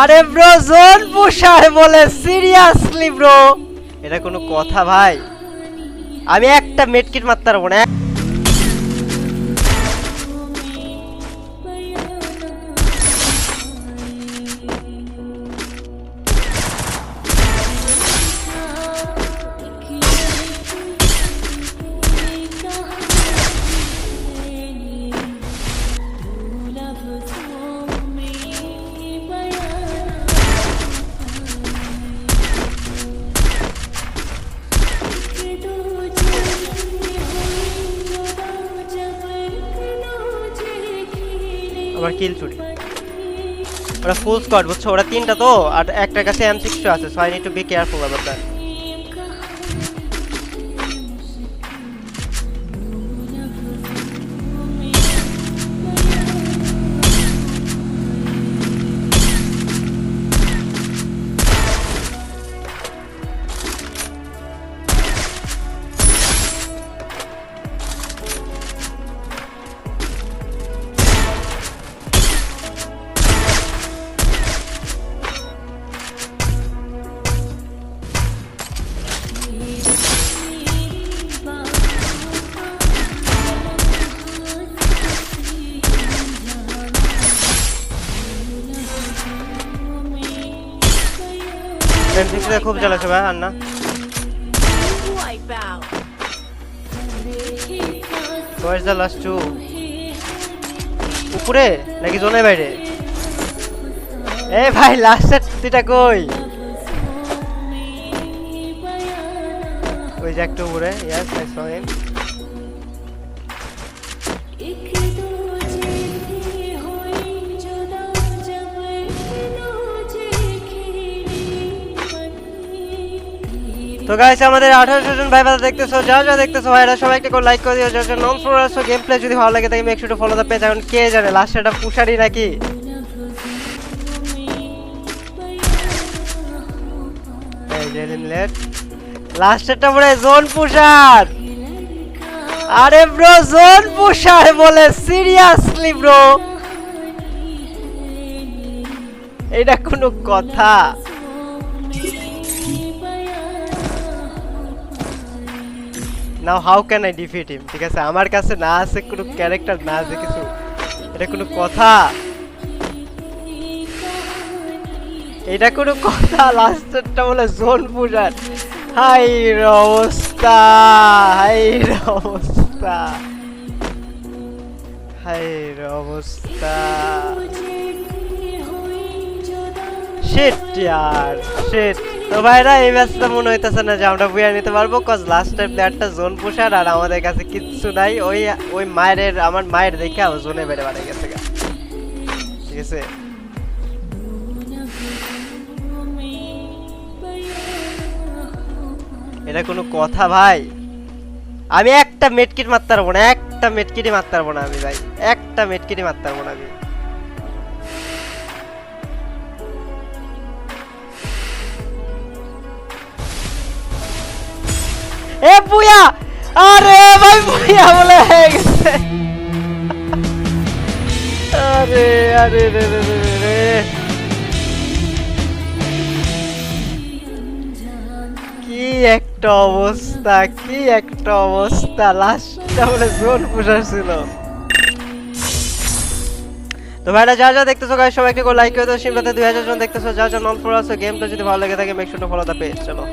আরে bro zone পুশার বলে seriously bro, এটা কোনো কথা ভাই? আমি একটা মেডকিট মারতে পারবো না। আবার কিল চুরি, ওরা ফুল স্কোয়াড বুঝছো, ওরা তিনটা তো, আর একটার কাছে M60 আছে, so I need to be careful about that. M60 খুব জ্বালাচ্ছে ভাই, আর না Where's the last two? উপরে নাকি জোনের বাইরে? এই ভাই লাস্টের দুইটা কই? ওই যে একটু উপরে, yes I saw him. তো গাইস আমাদের 1800 জন ভাই বাদা দেখতেছো, যা দেখতেছো ভাইরা সবাই একটা করে লাইক করে দিও, যারা নন ফলোয়ার্স গেম প্লে যদি ভালো লাগে তাহলে make sure to follow the page. এখন কে জানে লাস্ট এটা পুশারি নাকি? এই যে লেট লাস্টটা পড়ে জোন পুশার। আরে ব্রো জোন পুশার বলে সিরিয়াসলি ব্রো, এটা কোনো কথা? Now how can I defeat him? ঠিক আছে আমার কাছে না আছে কোনো ক্যারেক্টার, না আছে কিছু, এটা কোনো কথা? এটা কোনো কথা? লাস্টটা বলে জোন পুশার। হাই রে অবস্থা, হাই রে অবস্থা, হাই রে অবস্থা, শিট ইয়ার শিট। তো ভাইরা এই ম্যাচটা মনে হইতেছে না যে আমরা বুয়া নিতে পারবো, কজ লাস্ট টাইম প্লেয়ারটা জোন পুশার আর আমাদের কাছে কিচ্ছু নাই। ওই মায়ের, আমার মায়ের দেখে ও জোনে বেড়ে বাড়ে গেছে, ঠিক আছে? এটা কোনো কথা ভাই? আমি একটা মেডকিট মারতে পারবো না, একটা মেডকিটই মারতে পারবো না আমি ভাই, একটা মেডকিটই মারতে পারবো না আমি। এ বুয়া, আরে ভাই বুয়া বলে হয়ে গেছে। আরে আরে রে রে রে রে, কি একটা অবস্থা, কি একটা অবস্থা। লাস্টটা বলে জোন পুশার ছিল। তো ভাইরা যা দেখতেছো গাইস সবাই একটু লাইক করে দাও। সিমটাতে 2000 জন দেখতেছো, যা নন ফলো আছো, গেমটা যদি ভালো লাগে থাকে make sure to follow the page. চলো।